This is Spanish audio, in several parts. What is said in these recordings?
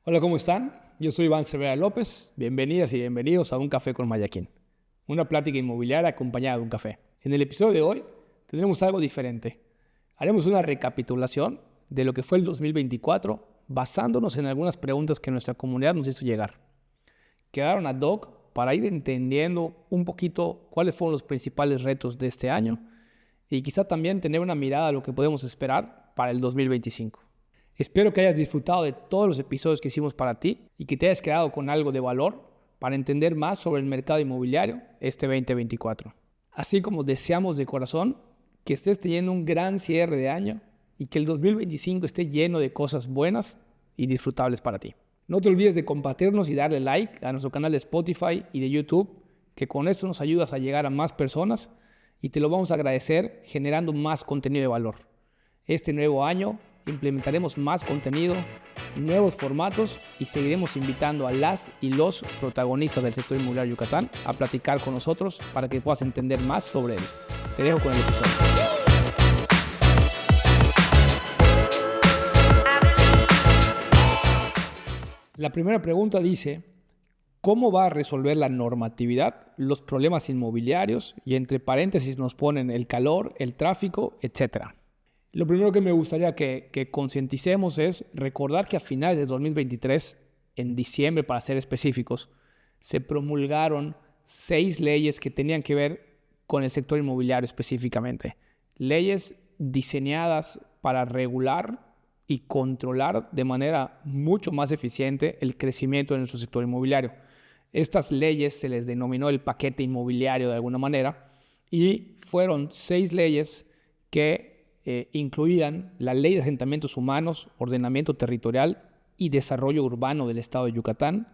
Hola, ¿cómo están? Yo soy Iván Cervera López. Bienvenidas y bienvenidos a Un Café con Mayaquín, una plática inmobiliaria acompañada de un café. En el episodio de hoy tendremos algo diferente. Haremos una recapitulación de lo que fue el 2024 basándonos en algunas preguntas que nuestra comunidad nos hizo llegar. Quedaron ad hoc para ir entendiendo un poquito cuáles fueron los principales retos de este año y quizá también tener una mirada a lo que podemos esperar para el 2025. Espero que hayas disfrutado de todos los episodios que hicimos para ti y que te hayas quedado con algo de valor para entender más sobre el mercado inmobiliario este 2024. Así como deseamos de corazón que estés teniendo un gran cierre de año y que el 2025 esté lleno de cosas buenas y disfrutables para ti. No te olvides de compartirnos y darle like a nuestro canal de Spotify y de YouTube, que con esto nos ayudas a llegar a más personas y te lo vamos a agradecer generando más contenido de valor. Este nuevo año implementaremos más contenido, nuevos formatos y seguiremos invitando a las y los protagonistas del sector inmobiliario Yucatán a platicar con nosotros para que puedas entender más sobre él. Te dejo con el episodio. La primera pregunta dice: ¿cómo va a resolver la normatividad los problemas inmobiliarios? Y entre paréntesis nos ponen el calor, el tráfico, etcétera. Lo primero que me gustaría que concienticemos es recordar que a finales de 2023, en diciembre para ser específicos, se promulgaron 6 leyes que tenían que ver con el sector inmobiliario específicamente. Leyes diseñadas para regular y controlar de manera mucho más eficiente el crecimiento de nuestro sector inmobiliario. Estas leyes se les denominó el paquete inmobiliario de alguna manera y fueron 6 leyes que incluían la Ley de Asentamientos Humanos, Ordenamiento Territorial y Desarrollo Urbano del Estado de Yucatán,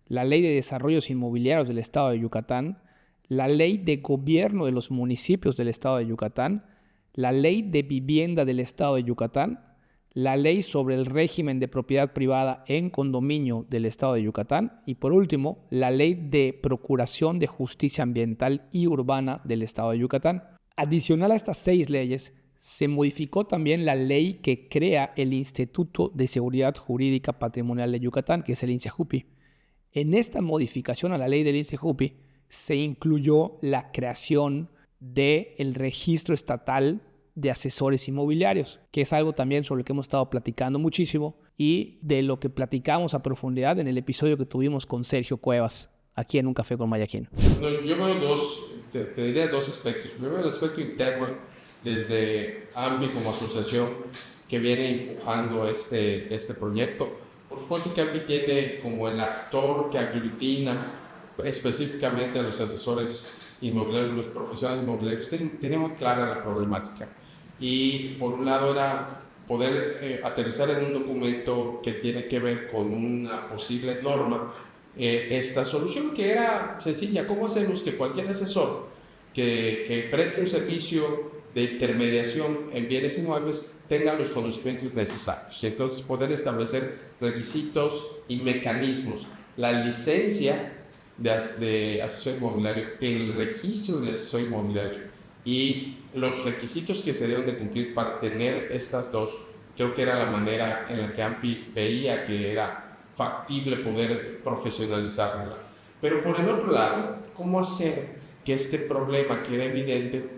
la Ley de Desarrollos Inmobiliarios del Estado de Yucatán, la Ley de Gobierno de los Municipios del Estado de Yucatán, la Ley de Vivienda del Estado de Yucatán, la Ley sobre el régimen de propiedad privada en condominio del Estado de Yucatán y, por último, la Ley de Procuración de Justicia Ambiental y Urbana del Estado de Yucatán. Adicional a estas 6 leyes, se modificó también la ley que crea el Instituto de Seguridad Jurídica Patrimonial de Yucatán, que es el INSEJUPI. En esta modificación a la ley del INSEJUPI se incluyó la creación del registro estatal de asesores inmobiliarios, que es algo también sobre lo que hemos estado platicando muchísimo y de lo que platicamos a profundidad en el episodio que tuvimos con Sergio Cuevas, aquí en Un Café con Mayaquín. Bueno, yo veo te diría dos aspectos. Primero, el aspecto interno, desde AMBI como asociación que viene empujando este proyecto. Por supuesto que AMBI tiene como el actor que aglutina específicamente a los asesores inmobiliarios, los profesionales inmobiliarios. Tenemos clara la problemática. Y por un lado era poder aterrizar en un documento que tiene que ver con una posible norma esta solución que era sencilla. ¿Cómo hacemos que cualquier asesor que preste un servicio de intermediación en bienes inmuebles tenga los conocimientos necesarios? Y entonces poder establecer requisitos y mecanismos. La licencia de asesor inmobiliario, el registro de asesor inmobiliario y los requisitos que se deben de cumplir para tener estas dos, creo que era la manera en la que AMPI veía que era factible poder profesionalizarla. Pero por el otro lado, ¿cómo hacer que este problema que era evidente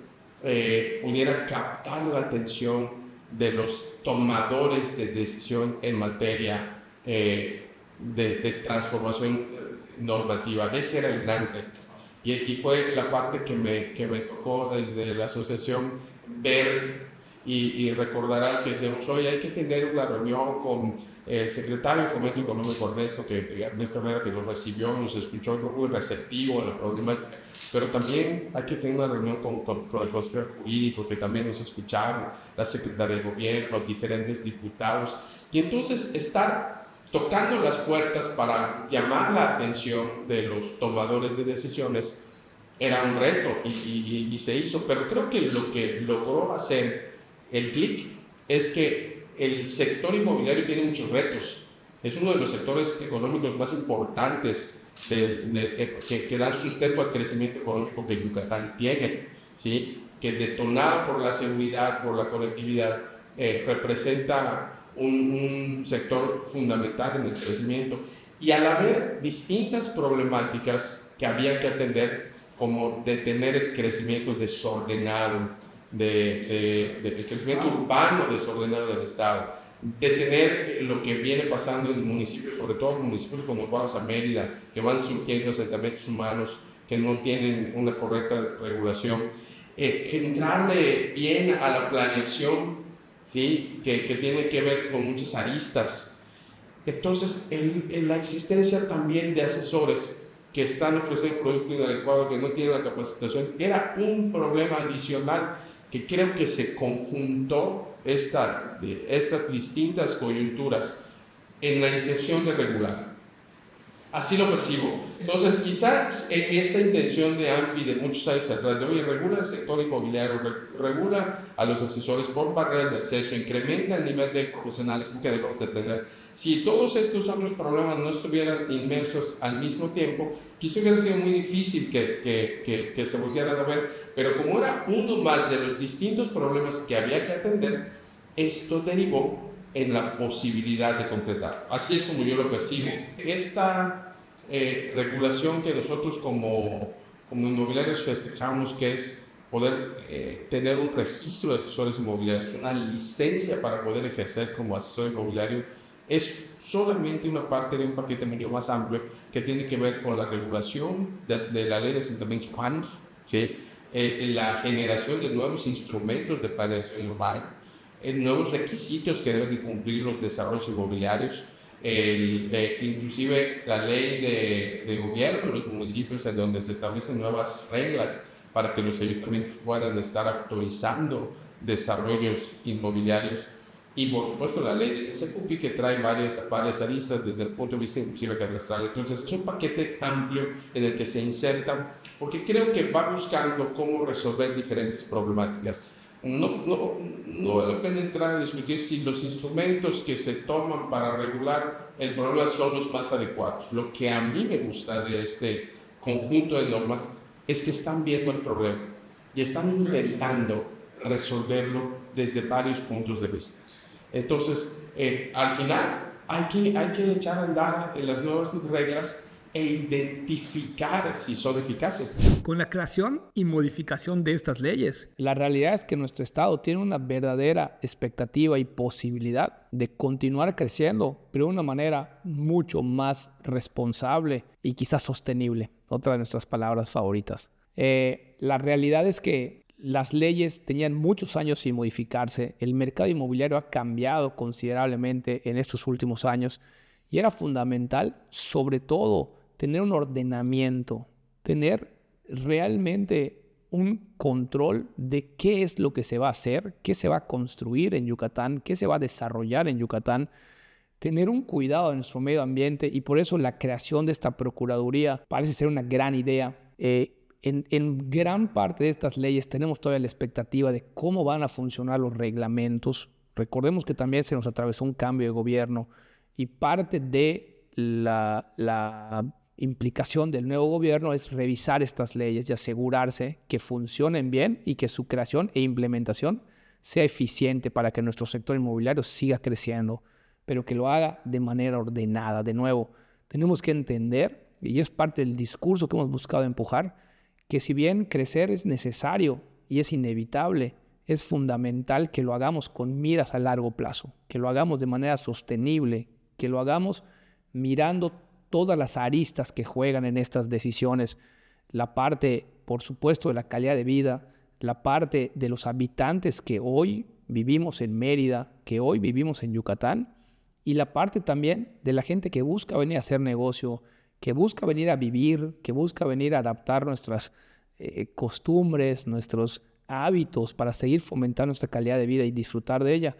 pudiera captar la atención de los tomadores de decisión en materia de transformación normativa? Ese era el gran reto. Y fue la parte que me tocó desde la asociación ver y recordarás que decíamos: oye, hay que tener una reunión con el secretario de Fomento Económico Ernesto, Ernesto Herrera, que nos recibió, nos escuchó, fue muy receptivo a la problemática, pero también hay que tener una reunión con el consejero jurídico, que también nos escucharon, la secretaria de gobierno, diferentes diputados, y entonces estar tocando las puertas para llamar la atención de los tomadores de decisiones era un reto y se hizo. Pero creo que lo que logró hacer el clic es que el sector inmobiliario tiene muchos retos. Es uno de los sectores económicos más importantes que dan sustento al crecimiento económico que Yucatán tiene, ¿sí? Que detonado por la seguridad, por la conectividad, representa un sector fundamental en el crecimiento. Y al haber distintas problemáticas que había que atender, como detener el crecimiento desordenado, el crecimiento urbano desordenado del Estado, detener lo que viene pasando en municipios, sobre todo en municipios como Vamos a Mérida, que van surgiendo asentamientos humanos que no tienen una correcta regulación, entrarle bien a la planeación, ¿sí? que tiene que ver con muchas aristas. Entonces, la existencia también de asesores que están ofreciendo producto inadecuado, que no tienen la capacitación, era un problema adicional que creo que se conjuntó estas distintas coyunturas en la intención de regular. Así lo percibo. Entonces, quizás esta intención de AMFI de muchos años atrás, de oye, regula el sector inmobiliario, regula a los asesores por barreras de acceso, incrementa el nivel de profesionales que debemos de tener. Si todos estos otros problemas no estuvieran inmersos al mismo tiempo, quizás hubiera sido muy difícil que se volvieran a ver, pero como era uno más de los distintos problemas que había que atender, esto derivó en la posibilidad de concretar. Así es como yo lo percibo. Esta regulación que nosotros como inmobiliarios festejamos, que es poder tener un registro de asesores inmobiliarios, una licencia para poder ejercer como asesor inmobiliario, es solamente una parte de un paquete mucho más amplio que tiene que ver con la regulación de la ley de asentamientos humanos, ¿sí? La generación de nuevos instrumentos de planeación urbana, nuevos requisitos que deben de cumplir los desarrollos inmobiliarios, inclusive la ley de gobierno de los municipios, en donde se establecen nuevas reglas para que los ayuntamientos puedan estar autorizando desarrollos inmobiliarios, y por supuesto la ley de SECUPI, que trae varias aristas desde el punto de vista inclusive cadastral. Entonces es un paquete amplio en el que se inserta, porque creo que va buscando cómo resolver diferentes problemáticas. No vale la pena entrar a discutir si los instrumentos que se toman para regular el problema son los más adecuados. Lo que a mí me gusta de este conjunto de normas es que están viendo el problema y están intentando resolverlo desde varios puntos de vista. Entonces, al final hay que echar a andar en las nuevas reglas e identificar si son eficaces. Con la creación y modificación de estas leyes, la realidad es que nuestro Estado tiene una verdadera expectativa y posibilidad de continuar creciendo, pero de una manera mucho más responsable y quizás sostenible. Otra de nuestras palabras favoritas. La realidad es que las leyes tenían muchos años sin modificarse. El mercado inmobiliario ha cambiado considerablemente en estos últimos años y era fundamental, sobre todo, tener un ordenamiento, tener realmente un control de qué es lo que se va a hacer, qué se va a construir en Yucatán, qué se va a desarrollar en Yucatán, tener un cuidado de nuestro medio ambiente, y por eso la creación de esta Procuraduría parece ser una gran idea. En gran parte de estas leyes tenemos todavía la expectativa de cómo van a funcionar los reglamentos. Recordemos que también se nos atravesó un cambio de gobierno y parte de la implicación del nuevo gobierno es revisar estas leyes y asegurarse que funcionen bien y que su creación e implementación sea eficiente para que nuestro sector inmobiliario siga creciendo, pero que lo haga de manera ordenada. De nuevo, tenemos que entender, y es parte del discurso que hemos buscado empujar, que si bien crecer es necesario y es inevitable, es fundamental que lo hagamos con miras a largo plazo, que lo hagamos de manera sostenible, que lo hagamos mirando todas las aristas que juegan en estas decisiones, la parte, por supuesto, de la calidad de vida, la parte de los habitantes que hoy vivimos en Mérida, que hoy vivimos en Yucatán, y la parte también de la gente que busca venir a hacer negocio, que busca venir a vivir, que busca venir a adaptar nuestras costumbres, nuestros hábitos para seguir fomentando nuestra calidad de vida y disfrutar de ella.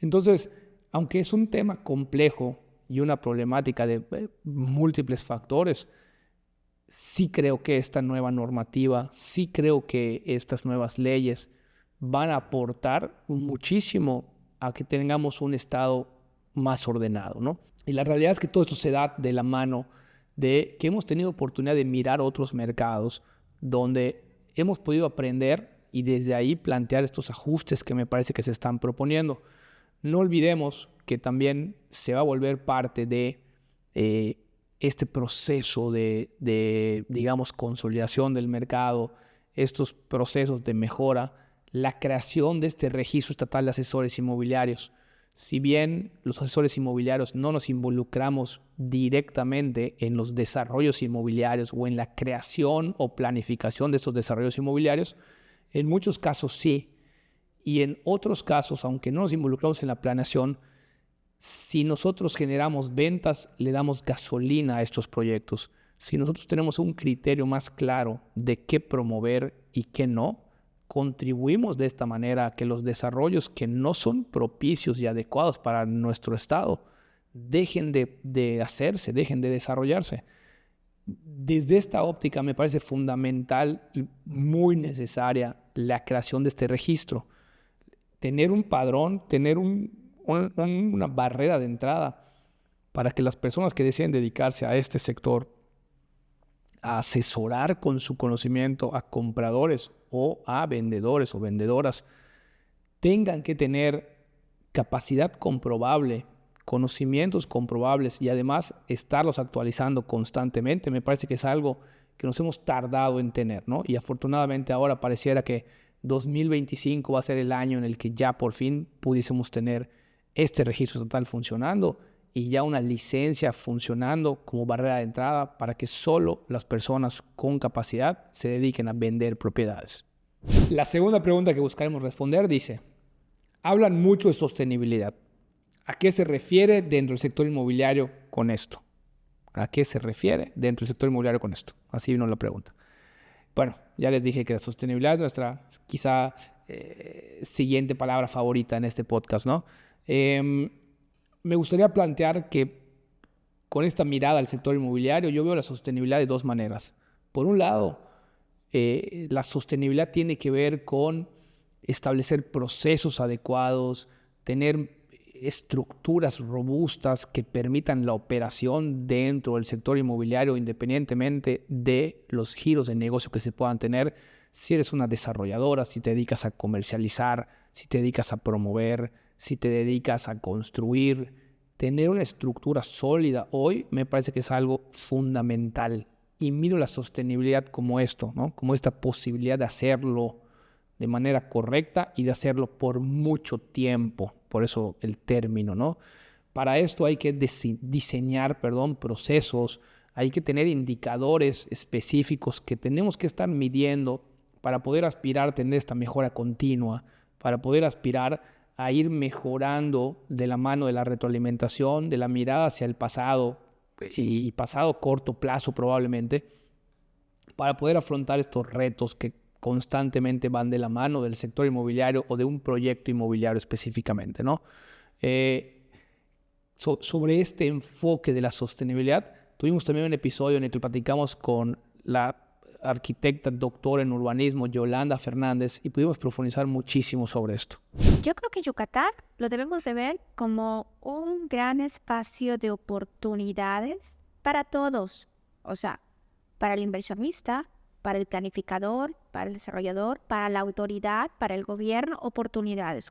Entonces, aunque es un tema complejo y una problemática de múltiples factores, sí creo que esta nueva normativa, sí creo que estas nuevas leyes van a aportar muchísimo a que tengamos un Estado más ordenado, ¿no? Y la realidad es que todo esto se da de la mano de que hemos tenido oportunidad de mirar otros mercados donde hemos podido aprender y desde ahí plantear estos ajustes que me parece que se están proponiendo. No olvidemos que también se va a volver parte de este proceso de, digamos, consolidación del mercado, estos procesos de mejora, la creación de este registro estatal de asesores inmobiliarios. Si bien los asesores inmobiliarios no nos involucramos directamente en los desarrollos inmobiliarios o en la creación o planificación de estos desarrollos inmobiliarios, en muchos casos sí. Y en otros casos, aunque no nos involucramos en la planeación, si nosotros generamos ventas, le damos gasolina a estos proyectos. Si nosotros tenemos un criterio más claro de qué promover y qué no, contribuimos de esta manera a que los desarrollos que no son propicios y adecuados para nuestro estado dejen de hacerse, dejen de desarrollarse. Desde esta óptica me parece fundamental y muy necesaria la creación de este registro. Tener un padrón, tener una barrera de entrada para que las personas que deseen dedicarse a este sector, a asesorar con su conocimiento a compradores o a vendedores o vendedoras, tengan que tener capacidad comprobable, conocimientos comprobables y además estarlos actualizando constantemente. Me parece que es algo que nos hemos tardado en tener, ¿no? Y afortunadamente ahora pareciera que 2025 va a ser el año en el que ya por fin pudiésemos tener este registro estatal funcionando y ya una licencia funcionando como barrera de entrada para que solo las personas con capacidad se dediquen a vender propiedades. La segunda pregunta que buscaremos responder dice: hablan mucho de sostenibilidad. ¿A qué se refiere dentro del sector inmobiliario con esto? ¿A qué se refiere dentro del sector inmobiliario con esto? Así vino la pregunta. Bueno, ya les dije que la sostenibilidad es nuestra quizá siguiente palabra favorita en este podcast, ¿no? Me gustaría plantear que con esta mirada al sector inmobiliario yo veo la sostenibilidad de dos maneras. Por un lado, la sostenibilidad tiene que ver con establecer procesos adecuados, tener estructuras robustas que permitan la operación dentro del sector inmobiliario independientemente de los giros de negocio que se puedan tener. Si eres una desarrolladora, si te dedicas a comercializar, si te dedicas a promover, si te dedicas a construir, tener una estructura sólida hoy me parece que es algo fundamental. Y miro la sostenibilidad como esto, ¿no? Como esta posibilidad de hacerlo de manera correcta y de hacerlo por mucho tiempo. Por eso el término, ¿no? Para esto hay que diseñar, procesos, hay que tener indicadores específicos que tenemos que estar midiendo para poder aspirar a tener esta mejora continua, para poder aspirar a ir mejorando de la mano de la retroalimentación, de la mirada hacia el pasado y pasado corto plazo probablemente, para poder afrontar estos retos que constantemente van de la mano del sector inmobiliario o de un proyecto inmobiliario específicamente, ¿no? Sobre este enfoque de la sostenibilidad, tuvimos también un episodio en el que platicamos con la arquitecta doctora en urbanismo Yolanda Fernández y pudimos profundizar muchísimo sobre esto. Yo creo que Yucatán lo debemos de ver como un gran espacio de oportunidades para todos, o sea, para el inversionista, para el planificador, para el desarrollador, para la autoridad, para el gobierno, oportunidades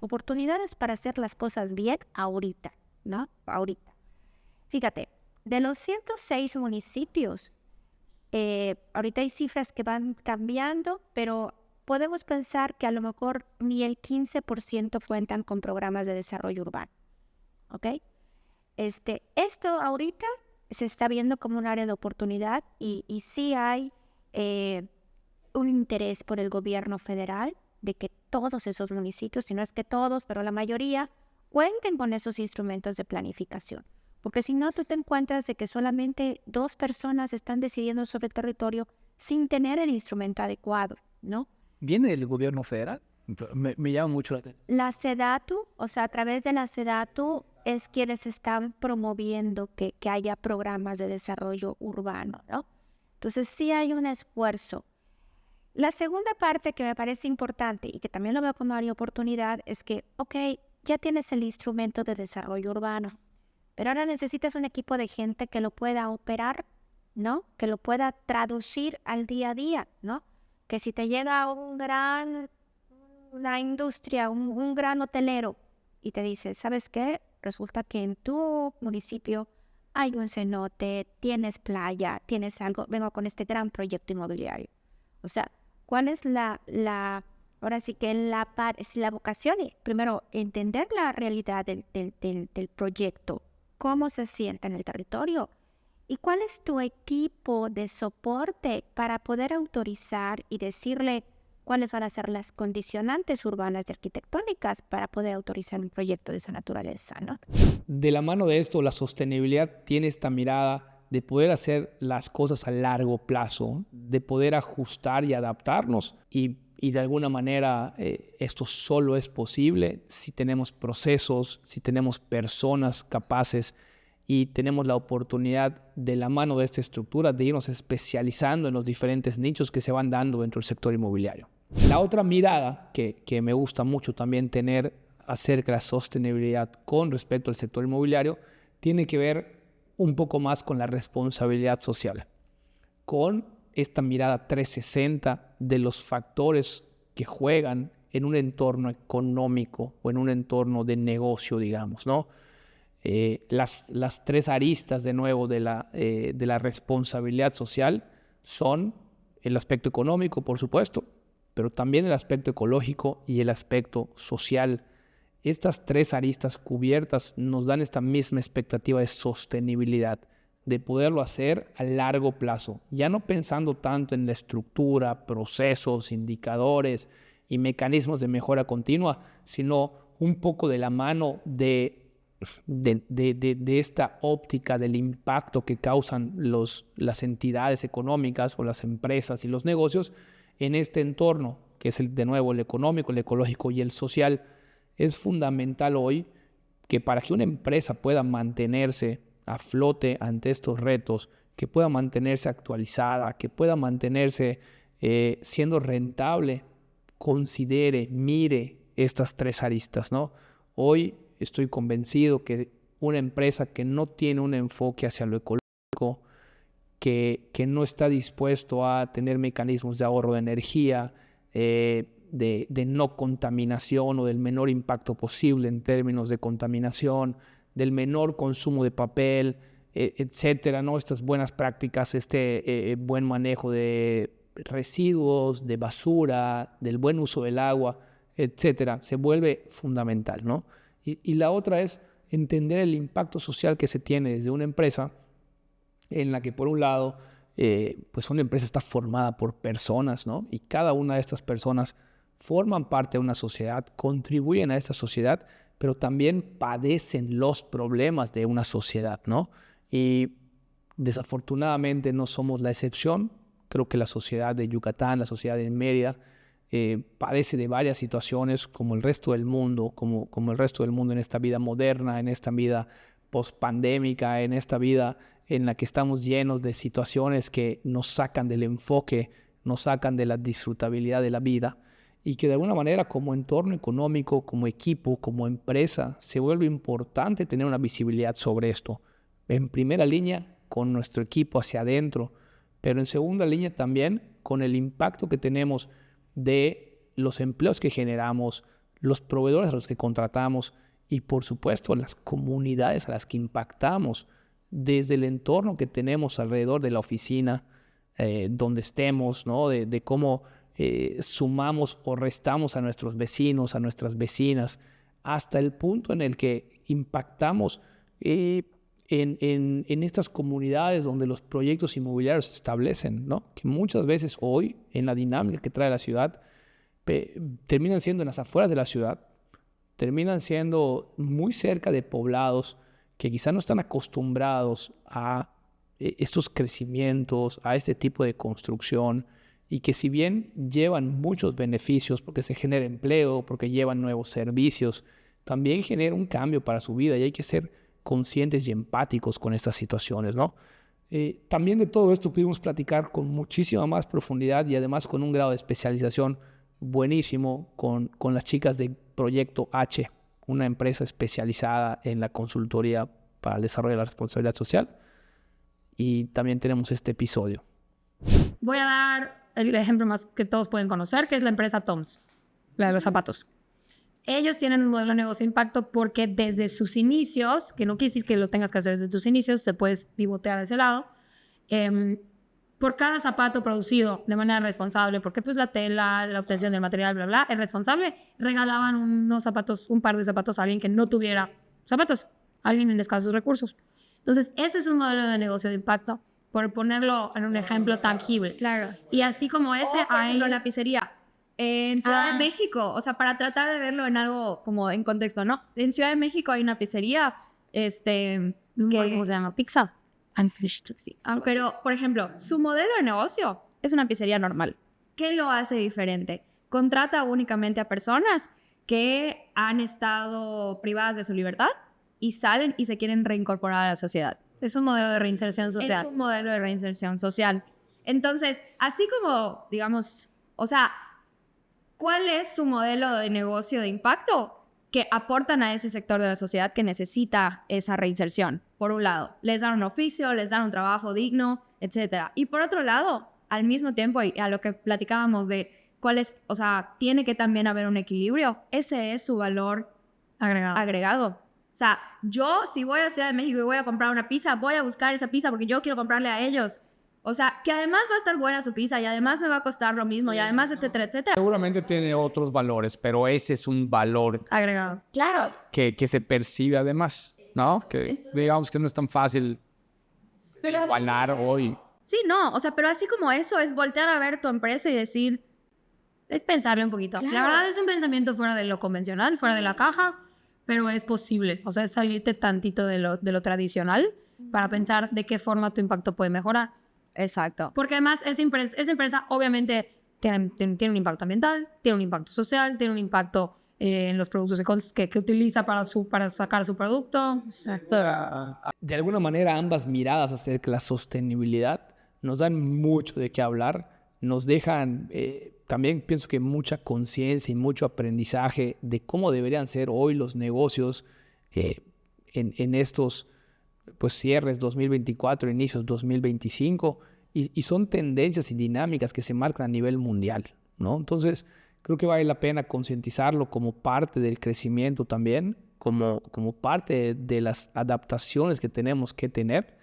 para hacer las cosas bien ahorita, ¿no? Ahorita. Fíjate, de los 106 municipios, ahorita hay cifras que van cambiando, pero podemos pensar que a lo mejor ni el 15% cuentan con programas de desarrollo urbano, ¿ok? Esto ahorita se está viendo como un área de oportunidad y sí hay un interés por el gobierno federal de que todos esos municipios, si no es que todos, pero la mayoría, cuenten con esos instrumentos de planificación. Porque si no, tú te encuentras de que solamente 2 personas están decidiendo sobre el territorio sin tener el instrumento adecuado, ¿no? ¿Viene del gobierno federal? Me llama mucho la atención. La SEDATU, o sea, a través de la SEDATU es quienes están promoviendo que haya programas de desarrollo urbano, ¿no? Entonces sí hay un esfuerzo. La segunda parte que me parece importante y que también lo veo como área de oportunidad es que, ok, ya tienes el instrumento de desarrollo urbano, pero ahora necesitas un equipo de gente que lo pueda operar, ¿no? Que lo pueda traducir al día a día, ¿no? Que si te llega una industria, un gran hotelero y te dice, ¿sabes qué? resulta que en tu municipio hay un cenote, tienes playa, tienes algo, vengo con este gran proyecto inmobiliario. O sea, ¿cuál es ahora sí que si la vocación? Primero, entender la realidad del proyecto, cómo se siente en el territorio y cuál es tu equipo de soporte para poder autorizar y decirle cuáles van a ser las condicionantes urbanas y arquitectónicas para poder autorizar un proyecto de esa naturaleza, ¿no? De la mano de esto, la sostenibilidad tiene esta mirada de poder hacer las cosas a largo plazo, de poder ajustar y adaptarnos. Y de alguna manera esto solo es posible si tenemos procesos, si tenemos personas capaces y tenemos la oportunidad de la mano de esta estructura de irnos especializando en los diferentes nichos que se van dando dentro del sector inmobiliario. La otra mirada que me gusta mucho también tener acerca de la sostenibilidad con respecto al sector inmobiliario tiene que ver un poco más con la responsabilidad social, con esta mirada 360 de los factores que juegan en un entorno económico o en un entorno de negocio, digamos, ¿no? Las tres aristas, de nuevo, de la responsabilidad social son el aspecto económico, por supuesto, pero también el aspecto ecológico y el aspecto social. Estas tres aristas cubiertas nos dan esta misma expectativa de sostenibilidad, de poderlo hacer a largo plazo, ya no pensando tanto en la estructura, procesos, indicadores y mecanismos de mejora continua, sino un poco de la mano de esta óptica del impacto que causan las entidades económicas o las empresas y los negocios en este entorno, que es de nuevo el económico, el ecológico y el social. Es fundamental hoy que para que una empresa pueda mantenerse a flote ante estos retos, que pueda mantenerse actualizada, que pueda mantenerse siendo rentable, considere, mire estas tres aristas, ¿no? Hoy estoy convencido que una empresa que no tiene un enfoque hacia lo ecológico, que no está dispuesto a tener mecanismos de ahorro de energía, de no contaminación o del menor impacto posible en términos de contaminación, del menor consumo de papel, etcétera, ¿no? Estas buenas prácticas, buen manejo de residuos, de basura, del buen uso del agua, etcétera, se vuelve fundamental, ¿no? Y la otra es entender el impacto social que se tiene desde una empresa en la que, por un lado, pues una empresa está formada por personas, ¿no? Y cada una de estas personas forman parte de una sociedad, contribuyen a esta sociedad, pero también padecen los problemas de una sociedad, ¿no? Y desafortunadamente no somos la excepción. Creo que la sociedad de Yucatán, la sociedad de Mérida, padece de varias situaciones como el resto del mundo, como el resto del mundo en esta vida moderna, en esta vida post-pandémica, en esta vida en la que estamos llenos de situaciones que nos sacan del enfoque, nos sacan de la disfrutabilidad de la vida y que de alguna manera como entorno económico, como equipo, como empresa, se vuelve importante tener una visibilidad sobre esto. En primera línea, con nuestro equipo hacia adentro, pero en segunda línea también con el impacto que tenemos de los empleos que generamos, los proveedores a los que contratamos y por supuesto las comunidades a las que impactamos desde el entorno que tenemos alrededor de la oficina, donde estemos, ¿no? De cómo sumamos o restamos a nuestros vecinos, a nuestras vecinas, hasta el punto en el que impactamos en estas comunidades donde los proyectos inmobiliarios se establecen, ¿no? Que muchas veces hoy, en la dinámica que trae la ciudad, terminan siendo en las afueras de la ciudad, terminan siendo muy cerca de poblados que quizá no están acostumbrados a estos crecimientos, a este tipo de construcción, y que si bien llevan muchos beneficios porque se genera empleo, porque llevan nuevos servicios, también genera un cambio para su vida y hay que ser conscientes y empáticos con estas situaciones, ¿no? También de todo esto pudimos platicar con muchísima más profundidad y además con un grado de especialización buenísimo con las chicas de Proyecto H, una empresa especializada en la consultoría para el desarrollo de la responsabilidad social. Y también tenemos este episodio. Voy a dar el ejemplo más que todos pueden conocer, que es la empresa Toms, la de los zapatos. Ellos tienen un modelo de negocio de impacto porque desde sus inicios, que no quiere decir que lo tengas que hacer desde tus inicios, te puedes pivotear a ese lado, por cada zapato producido de manera responsable, porque pues la tela, la obtención del material, bla, bla, es responsable, regalaban unos zapatos, un par de zapatos a alguien que no tuviera zapatos, a alguien en escasos recursos. Entonces, ese es un modelo de negocio de impacto, por ponerlo en un ejemplo tangible. Claro. Y así como ese, Hay hay... una pizzería en Ciudad de México, o sea, para tratar de verlo en algo como en contexto, ¿no? En Ciudad de México hay una pizzería, ¿Cómo se llama? Pizza. sí. Pero, por ejemplo, su modelo de negocio es una pizzería normal. ¿Qué lo hace diferente? Contrata únicamente a personas que han estado privadas de su libertad y salen y se quieren reincorporar a la sociedad. Es un modelo de reinserción social. Es un modelo de reinserción social. Entonces, así como, digamos, o sea, ¿cuál es su modelo de negocio de impacto? Que aportan a ese sector de la sociedad que necesita esa reinserción. Por un lado, les dan un oficio, les dan un trabajo digno, etc. Y por otro lado, al mismo tiempo, y a lo que platicábamos de cuál es, o sea, tiene que también haber un equilibrio. Ese es su valor agregado. O sea, yo si voy a Ciudad de México y voy a comprar una pizza, voy a buscar esa pizza porque yo quiero comprarle a ellos. O sea, que además va a estar buena su pizza y además me va a costar lo mismo y además, etcétera, etcétera. Seguramente tiene otros valores, pero ese es un valor Agregado. Claro. que se percibe además, ¿no? Que digamos que no es tan fácil igualar hoy. Sí, no, o sea, pero así como eso es voltear a ver tu empresa y decir... Es pensarle un poquito. Claro. La verdad es un pensamiento fuera de lo convencional, fuera de la caja, pero es posible. O sea, es salirte tantito de lo tradicional para pensar de qué forma tu impacto puede mejorar. Exacto. Porque además esa empresa obviamente tiene un impacto ambiental, tiene un impacto social, tiene un impacto en los productos que utiliza para sacar su producto. Exacto. De alguna manera, ambas miradas acerca de la sostenibilidad nos dan mucho de qué hablar, nos dejan también, pienso que mucha conciencia y mucho aprendizaje de cómo deberían ser hoy los negocios en estos pues, cierres 2024, inicios 2025, y son tendencias y dinámicas que se marcan a nivel mundial, ¿no? Entonces, creo que vale la pena concientizarlo como parte del crecimiento también, como parte de las adaptaciones que tenemos que tener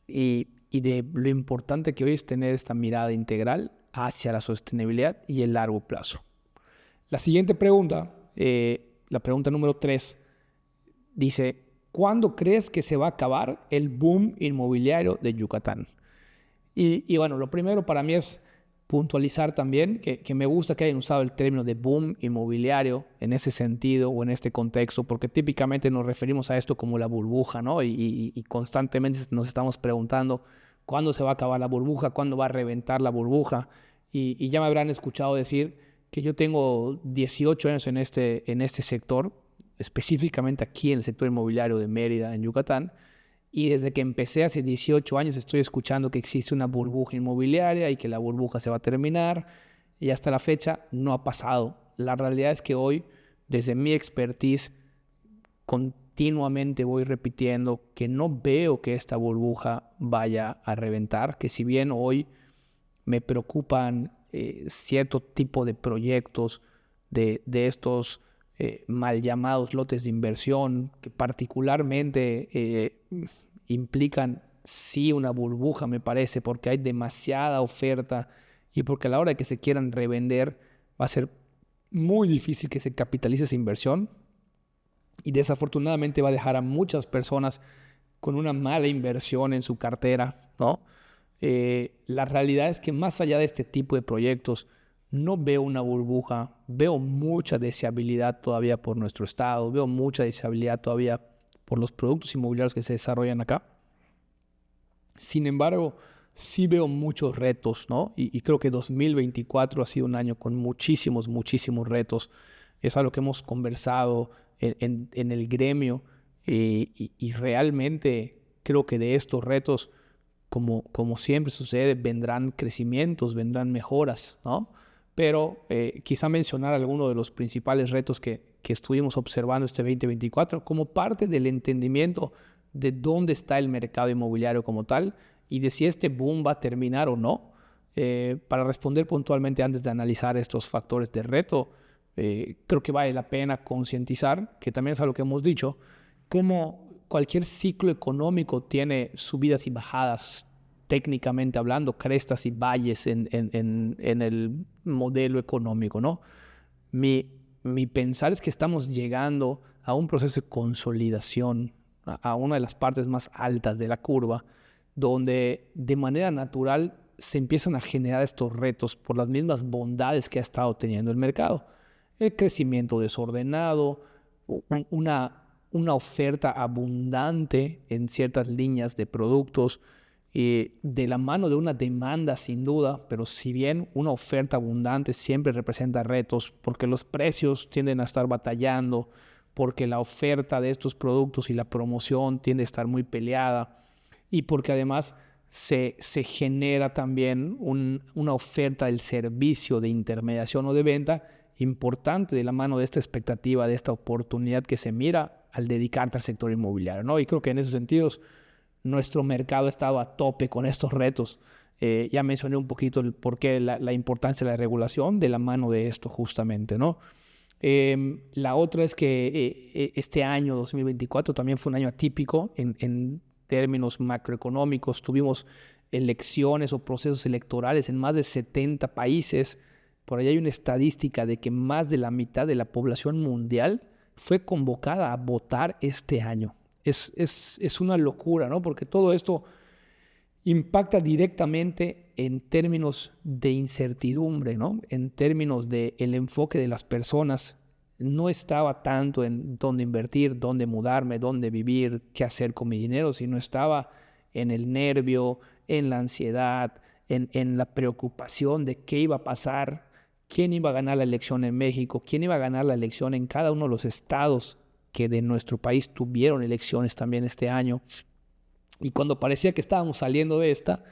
y de lo importante que hoy es tener esta mirada integral hacia la sostenibilidad y el largo plazo. La siguiente pregunta, la pregunta número 3, dice: ¿cuándo crees que se va a acabar el boom inmobiliario de Yucatán? Y bueno, lo primero para mí es puntualizar también que me gusta que hayan usado el término de boom inmobiliario en ese sentido o en este contexto, porque típicamente nos referimos a esto como la burbuja, ¿no? Y constantemente nos estamos preguntando cuándo se va a acabar la burbuja, cuándo va a reventar la burbuja. Y ya me habrán escuchado decir que yo tengo 18 años en este sector, específicamente aquí en el sector inmobiliario de Mérida, en Yucatán, y desde que empecé hace 18 años estoy escuchando que existe una burbuja inmobiliaria y que la burbuja se va a terminar, y hasta la fecha no ha pasado. La realidad es que hoy, desde mi expertise, continuamente voy repitiendo que no veo que esta burbuja vaya a reventar, que si bien hoy me preocupan cierto tipo de proyectos de estos mal llamados lotes de inversión que particularmente implican sí una burbuja, me parece, porque hay demasiada oferta y porque a la hora de que se quieran revender va a ser muy difícil que se capitalice esa inversión y desafortunadamente va a dejar a muchas personas con una mala inversión en su cartera, ¿no? La realidad es que más allá de este tipo de proyectos no veo una burbuja, veo mucha deseabilidad todavía por nuestro estado, veo mucha deseabilidad todavía por los productos inmobiliarios que se desarrollan acá. Sin embargo, sí veo muchos retos, ¿no? Y creo que 2024 ha sido un año con muchísimos retos. Es algo que hemos conversado en el gremio y realmente creo que de estos retos, como siempre sucede, vendrán crecimientos, vendrán mejoras, ¿no? Pero quizá mencionar algunos de los principales retos que estuvimos observando este 2024 como parte del entendimiento de dónde está el mercado inmobiliario como tal y de si este boom va a terminar o no. Para responder puntualmente antes de analizar estos factores de reto, creo que vale la pena concientizar, que también es algo que hemos dicho, cómo cualquier ciclo económico tiene subidas y bajadas, técnicamente hablando, crestas y valles en el modelo económico, ¿no? Mi pensar es que estamos llegando a un proceso de consolidación, a una de las partes más altas de la curva, donde de manera natural se empiezan a generar estos retos por las mismas bondades que ha estado teniendo el mercado. El crecimiento desordenado, una oferta abundante en ciertas líneas de productos, de la mano de una demanda sin duda, pero si bien una oferta abundante siempre representa retos, porque los precios tienden a estar batallando, porque la oferta de estos productos y la promoción tiende a estar muy peleada, y porque además se genera también una oferta del servicio de intermediación o de venta importante de la mano de esta expectativa, de esta oportunidad que se mira al dedicarte al sector inmobiliario, ¿no? Y creo que en esos sentidos nuestro mercado ha estado a tope con estos retos. Ya mencioné un poquito el porqué, la importancia de la regulación de la mano de esto justamente, ¿no? La otra es que este año 2024 también fue un año atípico en términos macroeconómicos. Tuvimos elecciones o procesos electorales en más de 70 países. Por ahí hay una estadística de que más de la mitad de la población mundial fue convocada a votar este año. Es una locura, ¿no? Porque todo esto impacta directamente en términos de incertidumbre, ¿no? En términos del enfoque de las personas. No estaba tanto en dónde invertir, dónde mudarme, dónde vivir, qué hacer con mi dinero, sino estaba en el nervio, en la ansiedad, en la preocupación de qué iba a pasar, quién iba a ganar la elección en México, quién iba a ganar la elección en cada uno de los estados que de nuestro país tuvieron elecciones también este año. Y cuando parecía que estábamos saliendo de esta,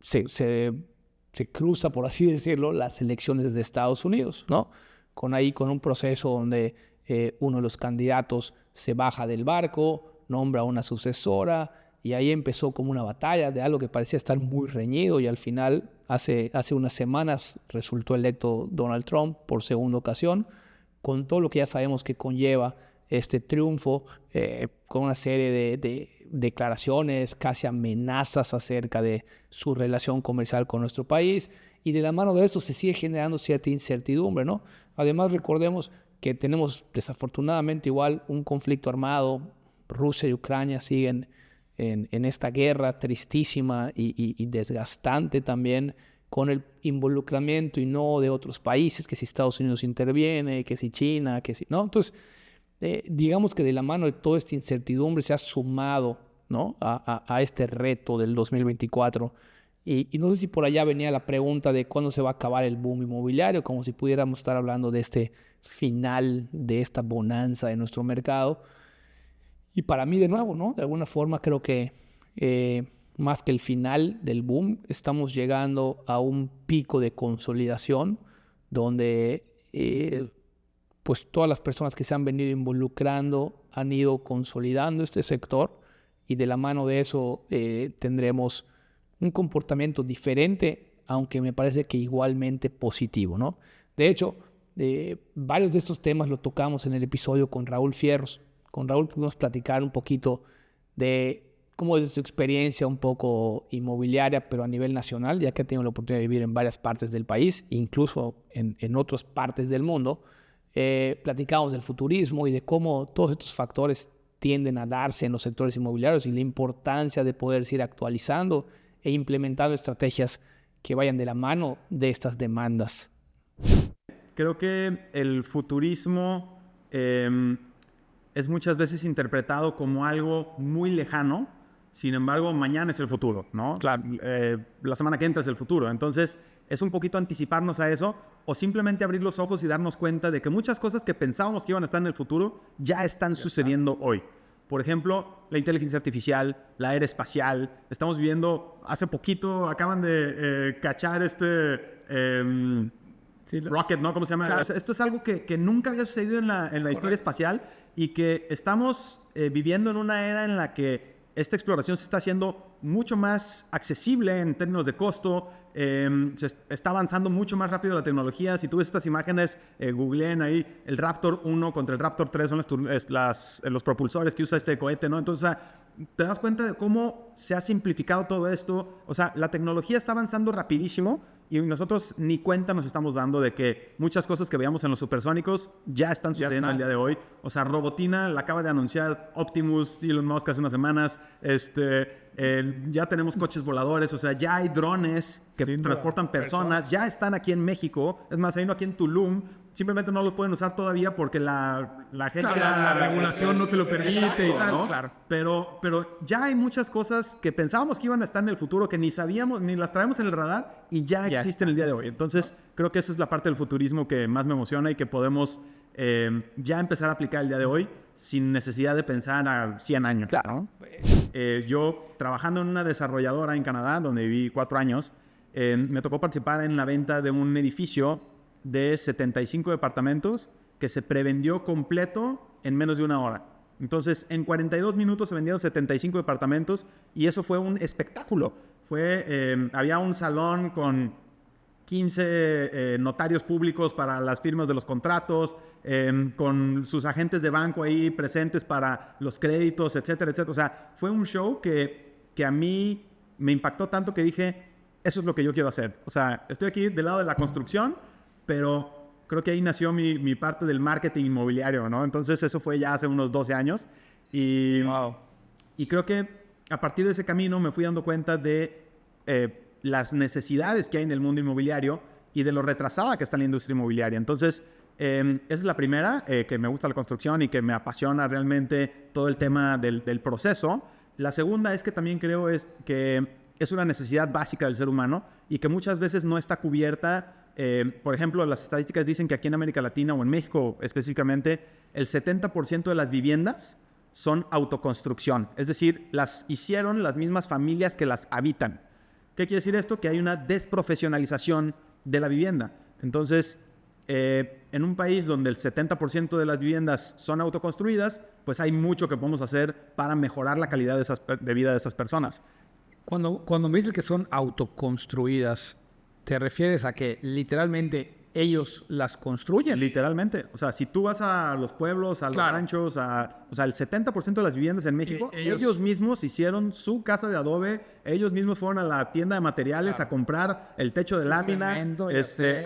se cruza, por así decirlo, las elecciones de Estados Unidos, ¿no? Con un proceso donde uno de los candidatos se baja del barco, nombra a una sucesora, y ahí empezó como una batalla de algo que parecía estar muy reñido, y al final, hace unas semanas, resultó electo Donald Trump por segunda ocasión, con todo lo que ya sabemos que conlleva este triunfo, con una serie de declaraciones, casi amenazas acerca de su relación comercial con nuestro país, y de la mano de esto se sigue generando cierta incertidumbre, ¿no? Además, recordemos que tenemos desafortunadamente igual un conflicto armado. Rusia y Ucrania siguen en esta guerra tristísima y desgastante también, con el involucramiento y no de otros países, que si Estados Unidos interviene, que si China, que si... ¿no? Entonces, digamos que de la mano de toda esta incertidumbre se ha sumado, ¿no? a este reto del 2024. Y no sé si por allá venía la pregunta de cuándo se va a acabar el boom inmobiliario, como si pudiéramos estar hablando de este final, de esta bonanza de nuestro mercado. Y para mí, de nuevo, ¿no? De alguna forma creo que más que el final del boom, estamos llegando a un pico de consolidación donde pues todas las personas que se han venido involucrando han ido consolidando este sector, y de la mano de eso tendremos un comportamiento diferente, aunque me parece que igualmente positivo, ¿no? De hecho, varios de estos temas lo tocamos en el episodio con Raúl Fierros. Con Raúl pudimos platicar un poquito de cómo es su experiencia un poco inmobiliaria, pero a nivel nacional, ya que ha tenido la oportunidad de vivir en varias partes del país, incluso en otras partes del mundo. Platicamos del futurismo y de cómo todos estos factores tienden a darse en los sectores inmobiliarios, y la importancia de poder ir actualizando e implementando estrategias que vayan de la mano de estas demandas. Creo que el futurismo es muchas veces interpretado como algo muy lejano. Sin embargo, mañana es el futuro, ¿no? Claro. La semana que entra es el futuro. Entonces, es un poquito anticiparnos a eso, o simplemente abrir los ojos y darnos cuenta de que muchas cosas que pensábamos que iban a estar en el futuro ya están sucediendo hoy. Por ejemplo, la inteligencia artificial, la era espacial. Estamos viviendo, hace poquito acaban de cachar Rocket, ¿no? ¿Cómo se llama? Claro. Esto es algo que nunca había sucedido en la historia espacial, y que estamos viviendo en una era en la que esta exploración se está haciendo mucho más accesible en términos de costo. Se está avanzando mucho más rápido la tecnología. Si tú ves estas imágenes, googleen ahí el Raptor 1 contra el Raptor 3, son los propulsores que usa este cohete, ¿no? Entonces, o sea, te das cuenta de cómo se ha simplificado todo esto. O sea, la tecnología está avanzando rapidísimo y nosotros ni cuenta nos estamos dando de que muchas cosas que veíamos en los supersónicos ya están sucediendo el día de hoy. O sea, Robotina la acaba de anunciar Optimus, Elon Musk hace unas semanas. Ya tenemos coches voladores, o sea, ya hay drones que transportan personas, ya están aquí en México. Es más, hay uno aquí en Tulum. Simplemente no los pueden usar todavía porque la agencia... La regulación no te lo permite. Exacto, y tal, ¿no? claro. Pero ya hay muchas cosas que pensábamos que iban a estar en el futuro, que ni sabíamos, ni las traemos en el radar y ya existen el día de hoy. Entonces, creo que esa es la parte del futurismo que más me emociona y que podemos ya empezar a aplicar el día de hoy sin necesidad de pensar a 100 años. Claro. Yo, trabajando en una desarrolladora en Canadá, donde viví 4 años, me tocó participar en la venta de un edificio de 75 departamentos que se prevendió completo en menos de 1 hora. Entonces, en 42 minutos se vendieron 75 departamentos y eso fue un espectáculo. Había un salón con 15 notarios públicos para las firmas de los contratos, con sus agentes de banco ahí presentes para los créditos, etcétera, etcétera. O sea, fue un show que a mí me impactó tanto que dije, eso es lo que yo quiero hacer. O sea, estoy aquí del lado de la construcción, pero creo que ahí nació mi parte del marketing inmobiliario, ¿no? Entonces, eso fue ya hace unos 12 años. Y creo que a partir de ese camino me fui dando cuenta de las necesidades que hay en el mundo inmobiliario y de lo retrasada que está la industria inmobiliaria. Entonces, esa es la primera, que me gusta la construcción y que me apasiona realmente todo el tema del proceso. La segunda es que también creo que es una necesidad básica del ser humano y que muchas veces no está cubierta. Por ejemplo, las estadísticas dicen que aquí en América Latina o en México específicamente, el 70% de las viviendas son autoconstrucción. Es decir, las hicieron las mismas familias que las habitan. ¿Qué quiere decir esto? Que hay una desprofesionalización de la vivienda. Entonces, en un país donde el 70% de las viviendas son autoconstruidas, pues hay mucho que podemos hacer para mejorar la calidad de vida de esas personas. Cuando me dices que son autoconstruidas, ¿te refieres a que literalmente ellos las construyen? Literalmente. O sea, si tú vas a los pueblos, a los ranchos, o sea, el 70% de las viviendas en México, ellos mismos hicieron su casa de adobe, ellos mismos fueron a la tienda de materiales a comprar el techo de lámina.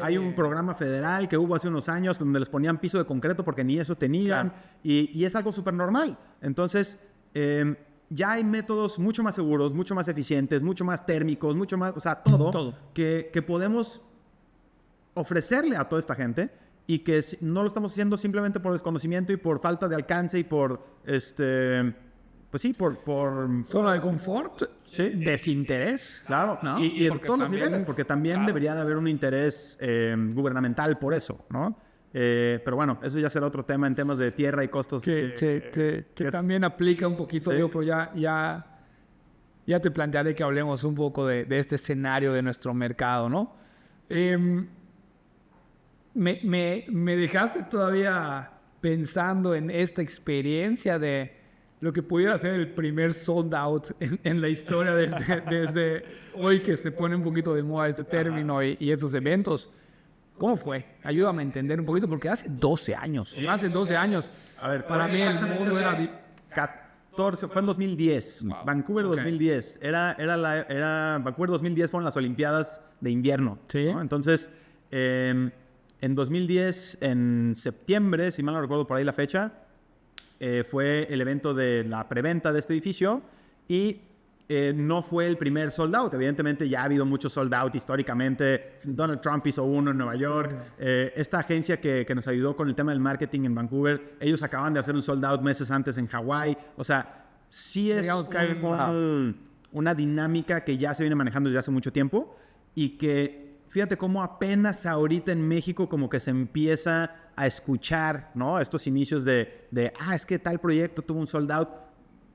Hay un programa federal que hubo hace unos años donde les ponían piso de concreto porque ni eso tenían. Y es algo súper normal. Entonces, ya hay métodos mucho más seguros, mucho más eficientes, mucho más térmicos, mucho más, o sea, todo. Que podemos ofrecerle a toda esta gente y que no lo estamos haciendo simplemente por desconocimiento y por falta de alcance y por, pues sí, por zona de confort, desinterés. Claro, ¿no? Y en todos los niveles, porque también debería de haber un interés gubernamental por eso, ¿no? Pero bueno, eso ya será otro tema en temas de tierra y costos. Que también aplica un poquito, digo, pero ya te plantearé que hablemos un poco de este escenario de nuestro mercado, ¿no? Me dejaste todavía pensando en esta experiencia de lo que pudiera ser el primer sold out en la historia desde hoy que se pone un poquito de moda este término y estos eventos. ¿Cómo fue? Ayúdame a entender un poquito, porque hace 12 años. Hace 12 años. A ver, para mí el mundo era... 14, fue en 2010. Wow. Vancouver 2010. Vancouver 2010 fueron las Olimpiadas de invierno. Sí. ¿No? Entonces, en 2010, en septiembre, si mal no recuerdo por ahí la fecha, fue el evento de la preventa de este edificio y no fue el primer sold out. Evidentemente ya ha habido muchos sold out históricamente. Donald Trump hizo uno en Nueva York. Esta agencia que nos ayudó con el tema del marketing en Vancouver, ellos acaban de hacer un sold out meses antes en Hawái. O sea, sí es una dinámica que ya se viene manejando desde hace mucho tiempo y que fíjate cómo apenas ahorita en México como que se empieza a escuchar, ¿no? Estos inicios de es que tal proyecto tuvo un sold out.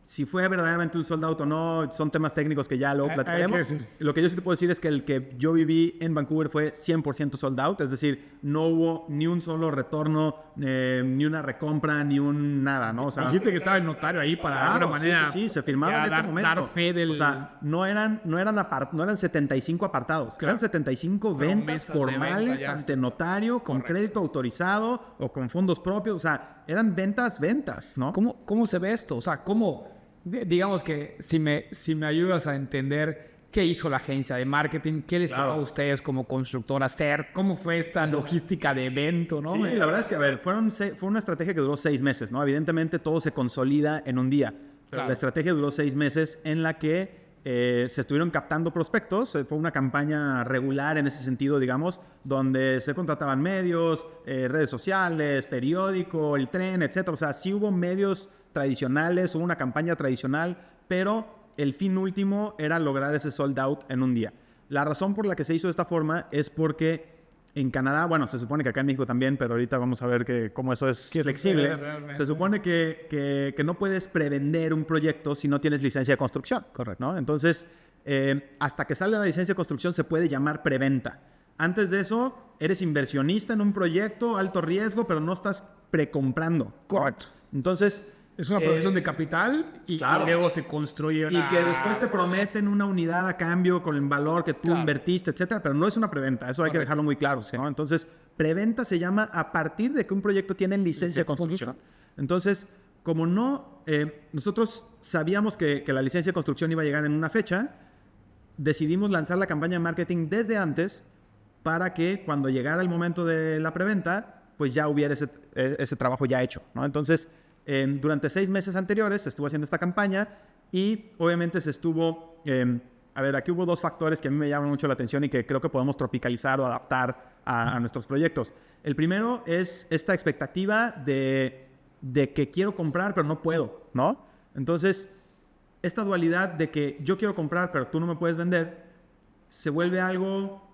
si fue verdaderamente un sold out o no, son temas técnicos que ya luego platicaremos. Lo que yo sí te puedo decir es que el que yo viví en Vancouver fue 100% sold out, es decir, no hubo ni un solo retorno, ni una recompra, ni un nada, ¿no? O sea, dijiste que estaba el notario ahí para de alguna manera sí, se firmaba en ese momento. dar fe del... O sea, no eran 75 apartados, eran 75 ventas formales ante notario, con crédito autorizado o con fondos propios, o sea, eran ventas, ¿no? ¿Cómo se ve esto? O sea, digamos que si me ayudas a entender qué hizo la agencia de marketing, qué les tocó a ustedes como constructor hacer, cómo fue esta logística de evento, ¿no? Sí, la verdad es que, a ver, fue una estrategia que duró 6 meses, ¿no? Evidentemente todo se consolida en un día. Pero la estrategia duró 6 meses en la que se estuvieron captando prospectos. Fue una campaña regular en ese sentido, digamos, donde se contrataban medios, redes sociales, periódico, el tren, etc. O sea, sí hubo medios tradicionales, hubo una campaña tradicional, pero el fin último era lograr ese sold out en un día. La razón por la que se hizo de esta forma es porque en Canadá, bueno, se supone que acá en México también, pero ahorita vamos a ver cómo eso es flexible. Se supone que no puedes prevender un proyecto si no tienes licencia de construcción. Correcto. ¿No? Entonces, hasta que sale la licencia de construcción se puede llamar preventa. Antes de eso, eres inversionista en un proyecto, alto riesgo, pero no estás precomprando. Correcto. Entonces... Es una protección de capital y luego se construye una... Y que después te prometen una unidad a cambio con el valor que tú invertiste, etcétera, pero no es una preventa. Eso hay que dejarlo muy claro, ¿no? Entonces, preventa se llama a partir de que un proyecto tiene licencia de construcción. Entonces, como no... nosotros sabíamos que la licencia de construcción iba a llegar en una fecha, decidimos lanzar la campaña de marketing desde antes para que cuando llegara el momento de la preventa, pues ya hubiera ese trabajo ya hecho, ¿no? Entonces... durante 6 meses anteriores se estuvo haciendo esta campaña y obviamente se estuvo... a ver, aquí hubo 2 factores que a mí me llaman mucho la atención y que creo que podemos tropicalizar o adaptar a nuestros proyectos. El primero es esta expectativa de que quiero comprar pero no puedo, ¿no? Entonces, esta dualidad de que yo quiero comprar pero tú no me puedes vender se vuelve algo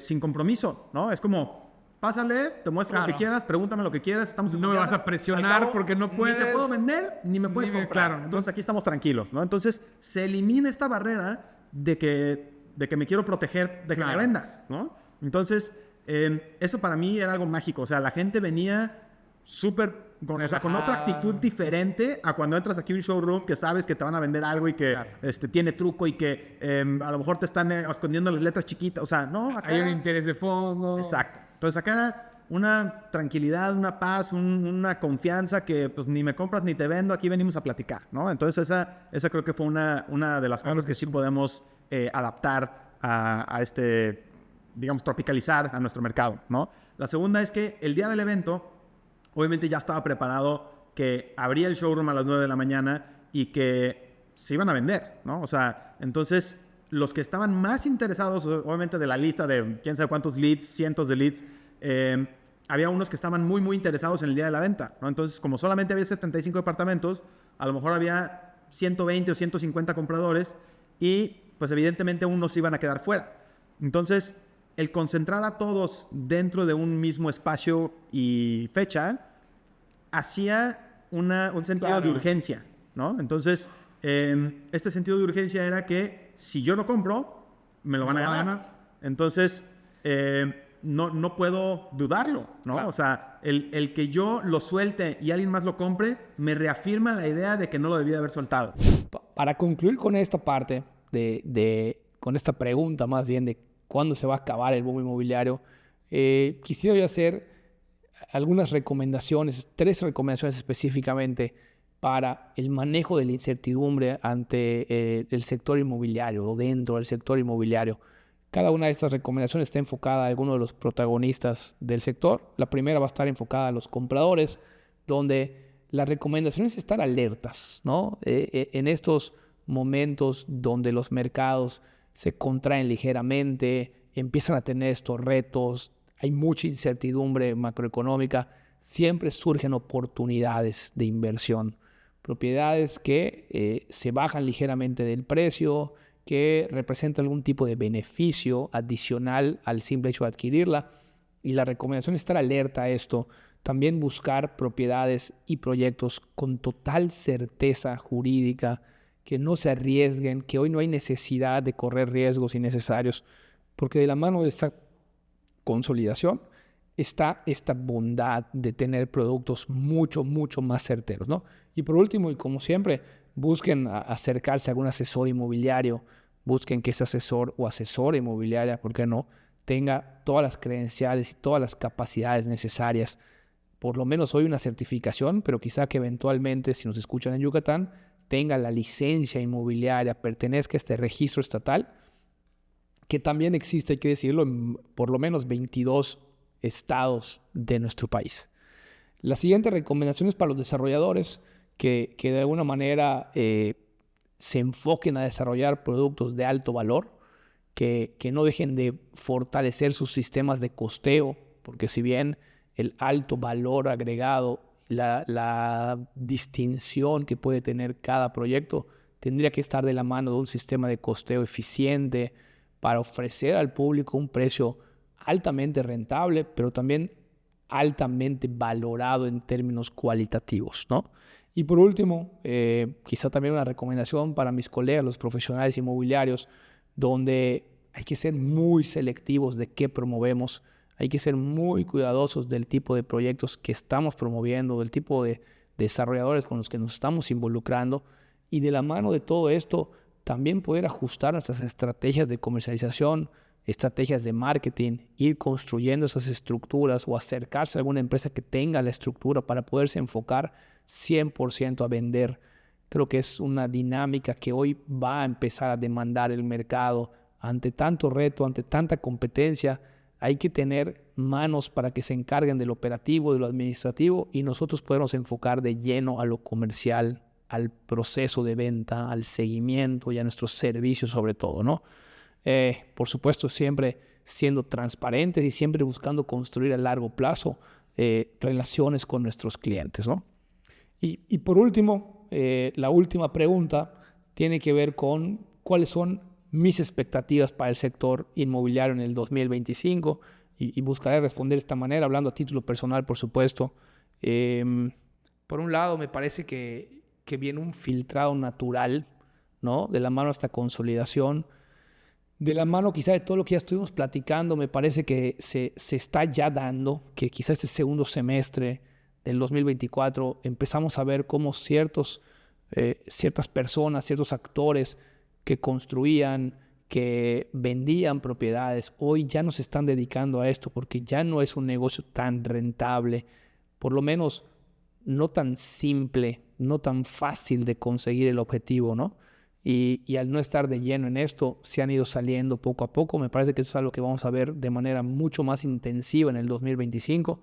sin compromiso, ¿no? Es como... Pásale, te muestro lo que quieras, pregúntame lo que quieras. Estamos en no me vas a presionar porque no puedes. Ni te puedo vender, ni me puedes comprar. Claro. Entonces aquí estamos tranquilos, ¿no? Entonces se elimina esta barrera de que me quiero proteger de que me vendas, ¿no? Entonces eso para mí era algo mágico. O sea, la gente venía con otra actitud diferente a cuando entras aquí a un showroom que sabes que te van a vender algo y que tiene truco y que a lo mejor te están escondiendo las letras chiquitas. O sea, no. Acá hay un interés de fondo. Exacto. Entonces acá era una tranquilidad, una paz, una confianza que pues ni me compras ni te vendo, aquí venimos a platicar, ¿no? Entonces esa creo que fue una de las cosas que sí podemos adaptar a digamos, tropicalizar a nuestro mercado, ¿no? La segunda es que el día del evento, obviamente ya estaba preparado que abría el showroom a las 9 de la mañana y que se iban a vender, ¿no? O sea, entonces... Los que estaban más interesados, obviamente de la lista de quién sabe cuántos leads, cientos de leads, había unos que estaban muy, muy interesados en el día de la venta, ¿no? Entonces, como solamente había 75 departamentos, a lo mejor había 120 o 150 compradores y, pues, evidentemente, unos iban a quedar fuera. Entonces, el concentrar a todos dentro de un mismo espacio y fecha hacía un sentido de urgencia, ¿no? Entonces, este sentido de urgencia era que si yo lo compro, me lo van a ganar. Entonces, no puedo dudarlo, ¿no? Claro. O sea, el que yo lo suelte y alguien más lo compre, me reafirma la idea de que no lo debía haber soltado. Para concluir con esta parte, con esta pregunta más bien de cuándo se va a acabar el boom inmobiliario, quisiera yo hacer algunas recomendaciones, 3 recomendaciones específicamente para el manejo de la incertidumbre ante el sector inmobiliario o dentro del sector inmobiliario. Cada una de estas recomendaciones está enfocada a alguno de los protagonistas del sector. La primera va a estar enfocada a los compradores, donde la recomendación es estar alertas, ¿no? En estos momentos donde los mercados se contraen ligeramente, empiezan a tener estos retos, hay mucha incertidumbre macroeconómica, siempre surgen oportunidades de inversión. Propiedades que se bajan ligeramente del precio, que representan algún tipo de beneficio adicional al simple hecho de adquirirla. Y la recomendación es estar alerta a esto, también buscar propiedades y proyectos con total certeza jurídica, que no se arriesguen, que hoy no hay necesidad de correr riesgos innecesarios, porque de la mano de esta consolidación está esta bondad de tener productos mucho, mucho más certeros, ¿no? Y por último, y como siempre, busquen acercarse a algún asesor inmobiliario, busquen que ese asesor o asesora inmobiliaria, ¿por qué no?, tenga todas las credenciales y todas las capacidades necesarias, por lo menos hoy una certificación, pero quizá que eventualmente, si nos escuchan en Yucatán, tenga la licencia inmobiliaria, pertenezca a este registro estatal, que también existe, hay que decirlo, en por lo menos 22 estados de nuestro país. La siguiente recomendación es para los desarrolladores que de alguna manera se enfoquen a desarrollar productos de alto valor, que no dejen de fortalecer sus sistemas de costeo, porque si bien el alto valor agregado, la distinción que puede tener cada proyecto, tendría que estar de la mano de un sistema de costeo eficiente para ofrecer al público un precio altamente rentable, pero también altamente valorado en términos cualitativos, ¿no? Y por último, quizá también una recomendación para mis colegas, los profesionales inmobiliarios, donde hay que ser muy selectivos de qué promovemos, hay que ser muy cuidadosos del tipo de proyectos que estamos promoviendo, del tipo de desarrolladores con los que nos estamos involucrando, y de la mano de todo esto también poder ajustar nuestras estrategias de comercialización, estrategias de marketing, ir construyendo esas estructuras o acercarse a alguna empresa que tenga la estructura para poderse enfocar 100% a vender. Creo que es una dinámica que hoy va a empezar a demandar el mercado. Ante tanto reto, ante tanta competencia, hay que tener manos para que se encarguen del operativo, de lo administrativo, y nosotros podemos enfocar de lleno a lo comercial, al proceso de venta, al seguimiento y a nuestros servicios sobre todo, ¿no? Por supuesto, siempre siendo transparentes y siempre buscando construir a largo plazo relaciones con nuestros clientes, ¿no? Y por último, la última pregunta tiene que ver con cuáles son mis expectativas para el sector inmobiliario en el 2025 y buscaré responder de esta manera, hablando a título personal, por supuesto. Por un lado, me parece que viene un filtrado natural, ¿no?, de la mano a esta consolidación, de la mano quizá de todo lo que ya estuvimos platicando. Me parece que se está ya dando, que quizá este segundo semestre del 2024 empezamos a ver cómo ciertas personas, ciertos actores que construían, que vendían propiedades, hoy ya no se están dedicando a esto porque ya no es un negocio tan rentable, por lo menos no tan simple, no tan fácil de conseguir el objetivo, ¿no? Y al no estar de lleno en esto, se han ido saliendo poco a poco. Me parece que eso es algo que vamos a ver de manera mucho más intensiva en el 2025.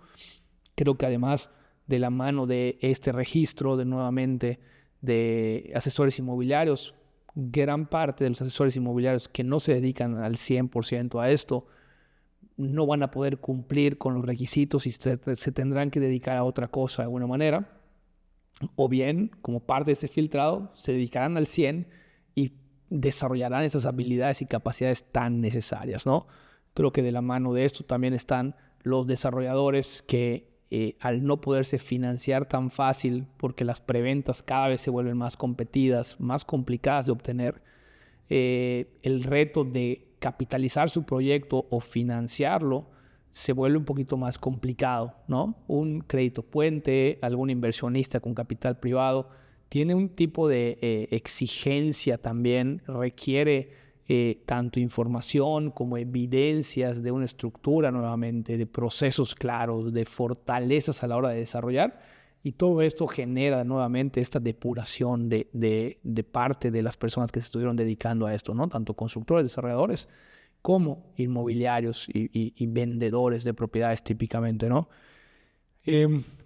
Creo que además de la mano de este registro nuevamente de asesores inmobiliarios, gran parte de los asesores inmobiliarios que no se dedican al 100% a esto no van a poder cumplir con los requisitos y se tendrán que dedicar a otra cosa de alguna manera, o bien, como parte de este filtrado, se dedicarán al 100% y desarrollarán esas habilidades y capacidades tan necesarias, ¿no? Creo que de la mano de esto también están los desarrolladores que al no poderse financiar tan fácil porque las preventas cada vez se vuelven más competidas, más complicadas de obtener, el reto de capitalizar su proyecto o financiarlo se vuelve un poquito más complicado, ¿no? Un crédito puente, algún inversionista con capital privado, tiene un tipo de exigencia también, requiere tanto información como evidencias de una estructura nuevamente, de procesos claros, de fortalezas a la hora de desarrollar, y todo esto genera nuevamente esta depuración de parte de las personas que se estuvieron dedicando a esto, ¿no? Tanto constructores, desarrolladores, como inmobiliarios y vendedores de propiedades típicamente, ¿no?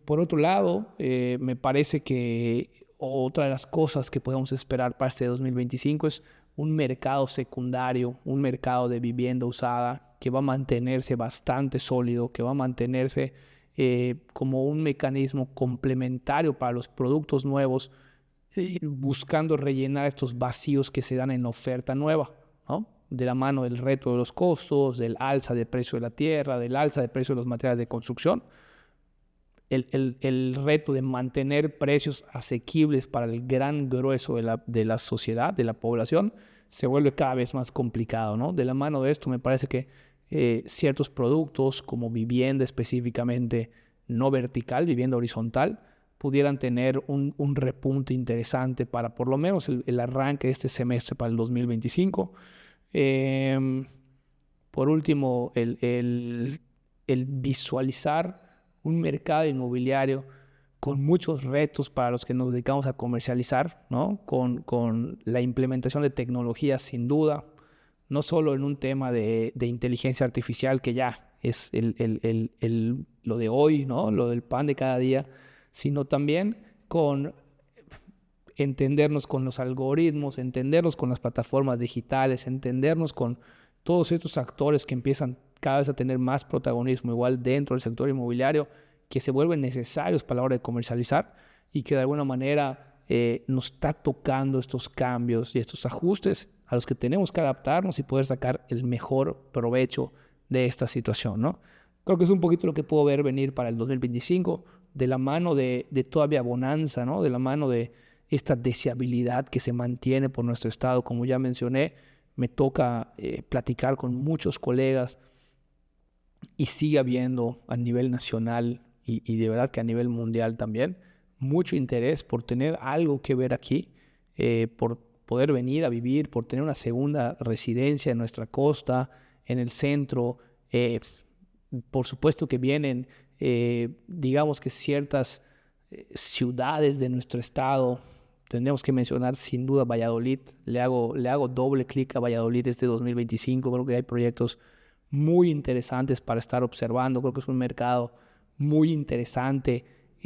Por otro lado, me parece que otra de las cosas que podemos esperar para este 2025 es un mercado secundario, un mercado de vivienda usada que va a mantenerse bastante sólido, que va a mantenerse como un mecanismo complementario para los productos nuevos, buscando rellenar estos vacíos que se dan en la oferta nueva, ¿no? De la mano del reto de los costos, del alza de precio de la tierra, del alza de precio de los materiales de construcción. el reto de mantener precios asequibles para el gran grueso de la sociedad, de la población, se vuelve cada vez más complicado, ¿no? De la mano de esto me parece que ciertos productos como vivienda específicamente no vertical, vivienda horizontal, pudieran tener un repunte interesante para por lo menos el arranque de este semestre para el 2025. Por último, el visualizar un mercado inmobiliario con muchos retos para los que nos dedicamos a comercializar, ¿no? Con la implementación de tecnologías sin duda, no solo en un tema de inteligencia artificial que ya es lo de hoy, ¿no? Lo del pan de cada día, sino también con entendernos con los algoritmos, entendernos con las plataformas digitales, entendernos con todos estos actores que empiezan cada vez a tener más protagonismo igual dentro del sector inmobiliario, que se vuelven necesarios para la hora de comercializar y que de alguna manera nos está tocando estos cambios y estos ajustes a los que tenemos que adaptarnos y poder sacar el mejor provecho de esta situación, ¿no? Creo que es un poquito lo que puedo ver venir para el 2025, de la mano de todavía bonanza, ¿no? De la mano de esta deseabilidad que se mantiene por nuestro estado. Como ya mencioné, me toca platicar con muchos colegas y sigue habiendo a nivel nacional y de verdad que a nivel mundial también mucho interés por tener algo que ver aquí, por poder venir a vivir, por tener una segunda residencia en nuestra costa, en el centro. Por supuesto que vienen, digamos que ciertas ciudades de nuestro estado. Tendríamos que mencionar sin duda Valladolid. Le hago doble clic a Valladolid este 2025. Creo que hay proyectos muy interesantes para estar observando. Creo que es un mercado muy interesante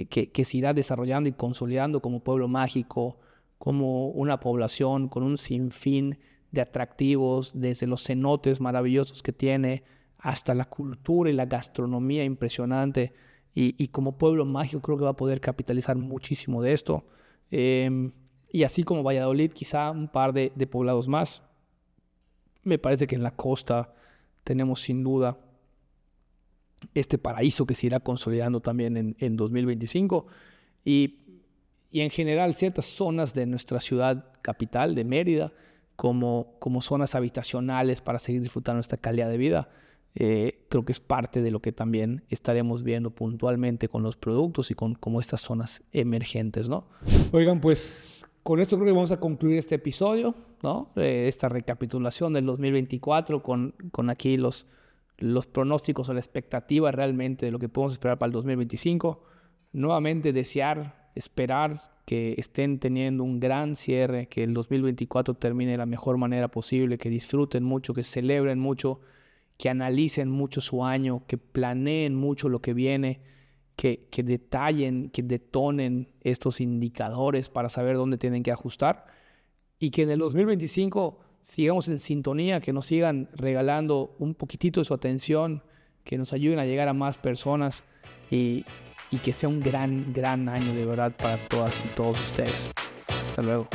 que se irá desarrollando y consolidando como pueblo mágico, como una población con un sinfín de atractivos, desde los cenotes maravillosos que tiene hasta la cultura y la gastronomía impresionante. Y como pueblo mágico creo que va a poder capitalizar muchísimo de esto. Y así como Valladolid, quizá un par de poblados más. Me parece que en la costa tenemos sin duda este paraíso que se irá consolidando también en 2025. Y en general ciertas zonas de nuestra ciudad capital, de Mérida, como zonas habitacionales para seguir disfrutando esta calidad de vida. Creo que es parte de lo que también estaremos viendo puntualmente con los productos y con como estas zonas emergentes, ¿no? Oigan, pues con esto creo que vamos a concluir este episodio, ¿no? Esta recapitulación del 2024 con aquí los pronósticos o la expectativa realmente de lo que podemos esperar para el 2025. Nuevamente desear, esperar que estén teniendo un gran cierre, que el 2024 termine de la mejor manera posible, que disfruten mucho, que celebren mucho, que analicen mucho su año, que planeen mucho lo que viene, que detallen, que detonen estos indicadores para saber dónde tienen que ajustar y que en el 2025 sigamos en sintonía, que nos sigan regalando un poquitito de su atención, que nos ayuden a llegar a más personas y que sea un gran año de verdad para todas y todos ustedes. Hasta luego.